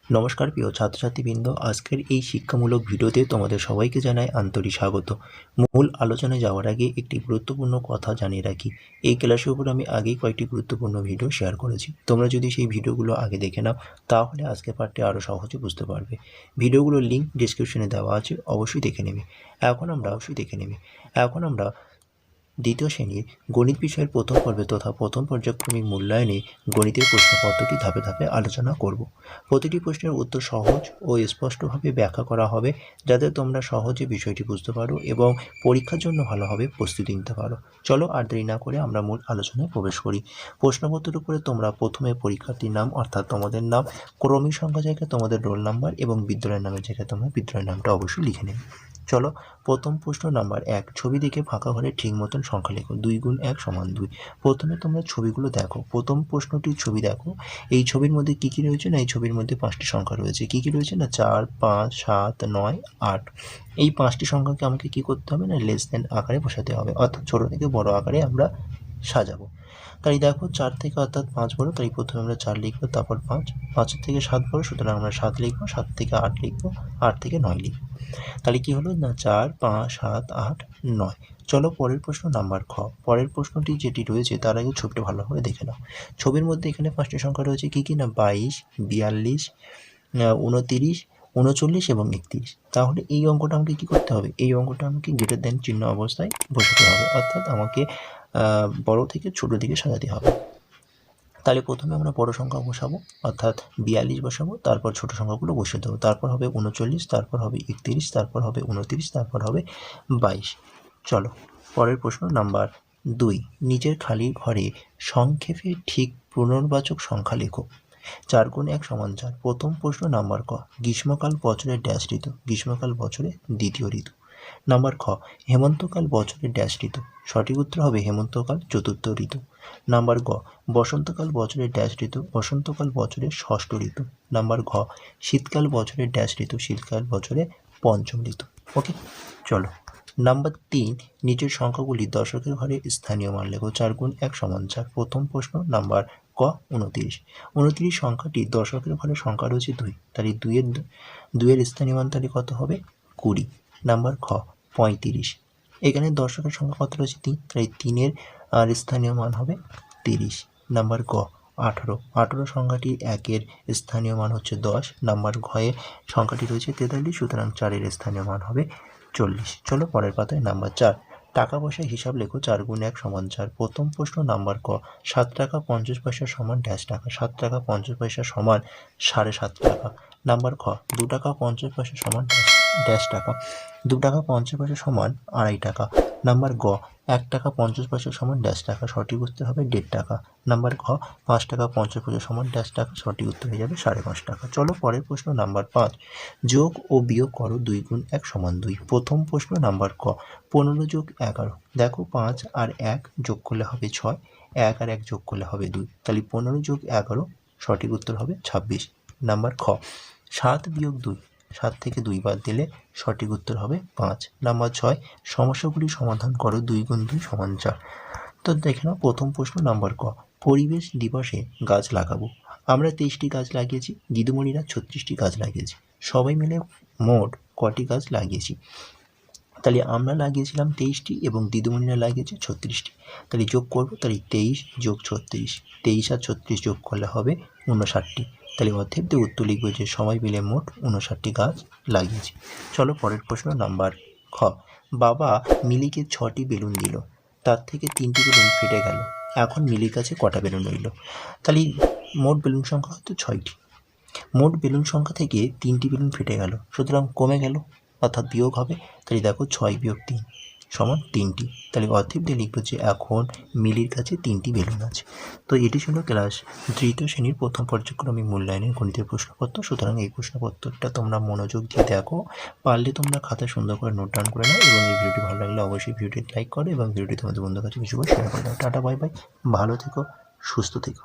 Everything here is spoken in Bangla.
নমস্কার প্রিয় ছাত্রছাত্রীবৃন্দ, আজকের এই শিক্ষামূলক ভিডিওতে তোমাদের সবাইকে জানাই আন্তরিক স্বাগত। মূল আলোচনায় যাওয়ার আগে একটি গুরুত্বপূর্ণ কথা জানিয়ে রাখি। এই ক্লাসের উপর আমি আগেই কয়েকটি গুরুত্বপূর্ণ ভিডিও শেয়ার করেছি। তোমরা যদি সেই ভিডিওগুলো আগে দেখে নাও তাহলে আজকের পাঠটি আরও সহজে বুঝতে পারবে। ভিডিওগুলোর লিঙ্ক ডিসক্রিপশনে দেওয়া আছে, অবশ্যই দেখে নেবে। এখন আমরা দ্বিতীয় শ্রেণীর গণিত বিষয়ের প্রথম পর্বে তথা প্রথম পর্যায়ক্রমিক মূল্যায়নে গণিতের প্রশ্নপত্রটি ধাপে ধাপে আলোচনা করব। প্রতিটি প্রশ্নের উত্তর সহজ ও স্পষ্টভাবে ব্যাখ্যা করা হবে, যাতে তোমরা সহজে বিষয়টি বুঝতে পারো এবং পরীক্ষার জন্য ভালোভাবে প্রস্তুতি নিতে পারো। চলো আর দেরি না করে আমরা মূল আলোচনায় প্রবেশ করি। প্রশ্নপত্রের উপরে তোমরা প্রথমে পরীক্ষার্থীর নাম অর্থাৎ তোমাদের নাম, ক্রমিক সংখ্যা জায়গায় তোমাদের রোল নাম্বার এবং বিদ্যালয়ের নামের জায়গায় তোমরা বিদ্যালয়ের নামটা অবশ্যই লিখে নেবে। চলো, প্রথম প্রশ্ন নাম্বার 1। ছবি দেখে ফাঁকা ঘরে ঠিক মতন সংখ্যা লেখো। 2 গুণ 1 সমান 2। প্রথমে তোমরা ছবিগুলো দেখো। প্রথম প্রশ্নটির ছবি দেখো। এই ছবির মধ্যে কী কী রয়েছে? না, এই ছবির মধ্যে 5টি সংখ্যা রয়েছে। কী কী রয়েছে? না, 4, 5, 7, 9, 8। এই 5টি সংখ্যাকে আমাকে কী করতে হবে? না, লেস দেন আকারে বসাতে হবে, অর্থাৎ ছোটো থেকে বড় আকারে আমরা সাজাবো। তাই দেখো, 4 থেকে অর্থাৎ 5 বড়, তাই প্রথমে আমরা 4 লিখবো, তারপর 5। 5 থেকে 7 বড়, সুতরাং আমরা 7 লিখবো। 7 থেকে 8 লিখবো, 8 থেকে 9 লিখবো। তাহলে কি হলো? না, 4, 5, 7, 8, 9। চলো পরের প্রশ্ন নাম্বার খ। পরের প্রশ্নটি যেটি রয়েছে তার আগে ছবিটা ভালোভাবে দেখে নাও। ছবির মধ্যে এখানে 5টি সংখ্যা রয়েছে। কী কী? না, 22, 42, 29, 39 এবং 31। তাহলে এই অঙ্কটা আমাকে কী করতে হবে? এই অঙ্কটা আমাকে গ্রেটার দেন চিহ্ন অবস্থায় বসাতে হবে, অর্থাৎ আমাকে বড় থেকে ছোট দিকে সাজাতে হবে। তাহলে প্রথমে আমরা বড় সংখ্যা বসাবো, অর্থাৎ 42 বসাবো, তারপর ছোট সংখ্যাগুলো বসিয়ে দেবো। তারপর হবে 39, তারপর হবে 31, তারপর হবে 29, তারপর হবে 22। চলো পরের প্রশ্ন নাম্বার 2। নিচের খালি ঘরে সংক্ষেপে ঠিক পুনর্বাচক সংখ্যা লেখো। 4 গুণ 1 সমান 4। প্রথম প্রশ্ন নাম্বার ক। গ্রীষ্মকাল বছরের ড্যাশ ঋতু। গ্রীষ্মকাল বছরের দ্বিতীয় ঋতু। নাম্বার খ। হেমন্তকাল বছরের ড্যাশ ঋতু। সঠিক উত্তর হবে হেমন্তকাল চতুর্থ ঋতু। নাম্বার গ। বসন্তকাল বছরের ড্যাশ ঋতু। বসন্তকাল বছরের ষষ্ঠ ঋতু। নাম্বার ঘ। শীতকাল বছরের ড্যাশ ঋতু। শীতকাল বছরের পঞ্চম ঋতু। ওকে, চলো নাম্বার 3। নিচের সংখ্যাগুলি দশকের ঘরে স্থানীয় মান লেখো। 4 গুণ 1 সমান 4। প্রথম প্রশ্ন নাম্বার ক। 29। 29 সংখ্যাটি দশকের ঘরে সংখ্যা রয়েছে 2, তাহলে 2-এর স্থানীয় মান তাহলে কত হবে? 20। নাম্বার খ। 35। এখানে দশকের সংখ্যা কত রয়েছে? 3, তাই 3-এর স্থানীয় মান হবে 30। নাম্বার গ। 18। 18 সংখ্যাটি 1-এর স্থানীয় মান হচ্ছে 10। নাম্বার ঘয়ে সংখ্যাটি রয়েছে 43, সুতরাং 4-এর স্থানীয় মান হবে 40। চলো পরের পাতায় নাম্বার 4। টাকা পয়সার হিসাব লেখো। 4 গুণ 1 সমান 4। প্রথম প্রশ্ন নাম্বার ক। 7 টাকা 50 পয়সা সমান ড্যাশ টাকা। 7 টাকা 50 পয়সা সমান 7.5 টাকা। নাম্বার খ। 2 টাকা 50 পয়সা সমান ড্যাশ টাকা। 2 টাকা 50 পয়সা সমান 2.5 টাকা। নাম্বার গ। 1 টাকা 50 পয়সা সমান ড্যাশ টাকা। সঠিক উত্তর হবে 1.5 টাকা। নাম্বার ঘ। 5 টাকা 50 পয়সা সমান ড্যাশ টাকা। সঠিক উত্তর হয়ে যাবে 5.5 টাকা। চলো পরের প্রশ্ন নাম্বার 5। যোগ ও বিয়োগ করো। 2 গুণ 1 সমান 2। প্রথম প্রশ্ন নাম্বার ক। 15 যোগ 11। দেখো, 5 আর 1 যোগ করলে হবে 6, 1 আর 1 যোগ করলে হবে 2, তাহলে 15 যোগ 11, সঠিক উত্তর হবে 26। নাম্বার খ। 7 বিয়োগ 2। 7 থেকে 2 বাদ দিলে সঠিক উত্তর হবে 5। নাম্বার 6। সমস্যাগুলি সমাধান করো। 2 গুণ 2 সমান 4। তো দেখে নাও প্রথম প্রশ্ন নাম্বার ক। পরিবেশ দিবসে গাছ লাগাবো। আমরা 23টি গাছ লাগিয়েছি, দিদিমণিরা 36টি গাছ লাগিয়েছি। সবাই মিলে মোট কটি গাছ লাগিয়েছি? তাহলে আমরা লাগিয়েছিলাম 23টি এবং দিদিমণিরা লাগিয়েছে 36টি। তাহলে যোগ করব, তাহলে 23 যোগ 36। 23 আর 36 যোগ করলে হবে 59টি। তাহলে অতএব উত্তর লিখব যে সবাই মিলে মোট 59টি গাছ লাগিয়েছি। চলো পরের প্রশ্ন নাম্বার খ। বাবা মিলিকে 6টি বেলুন দিল, তার থেকে 3টি বেলুন ফেটে গেল। এখন মিলির কাছে কটা বেলুন রইল? তাহলে মোট বেলুন সংখ্যা হয়তো 6টি। মোট বেলুন সংখ্যা থেকে 3টি বেলুন ফেটে গেল, সুতরাং কমে গেল, অর্থাৎ বিয়োগ হবে। তাহলে দেখো 6 বিয়োগ 3 সমান 3টি। তাহলে অতএব দিয়ে লিখবো যে এখন মিলির কাছে 3টি বেলুন আছে। তো এটি ছিল ক্লাস তৃতীয় শ্রেণীর প্রথম পর্যায়ক্রমিক মূল্যায়নের গণিতের প্রশ্নপত্র। সুতরাং এই প্রশ্নপত্রটা তোমরা মনোযোগ দিয়ে দেখো, পারলে তোমরা খাতায় সুন্দর করে নোট ডাউন করে নাও, এবং এই ভিডিওটি ভালো লাগলে অবশ্যই ভিডিওটি লাইক করো এবং ভিডিওটি তোমাদের বন্ধুর কাছে কিছু করে শেয়ার করে দাও। টাটা, বাই বাই, ভালো থেকো, সুস্থ থেকো।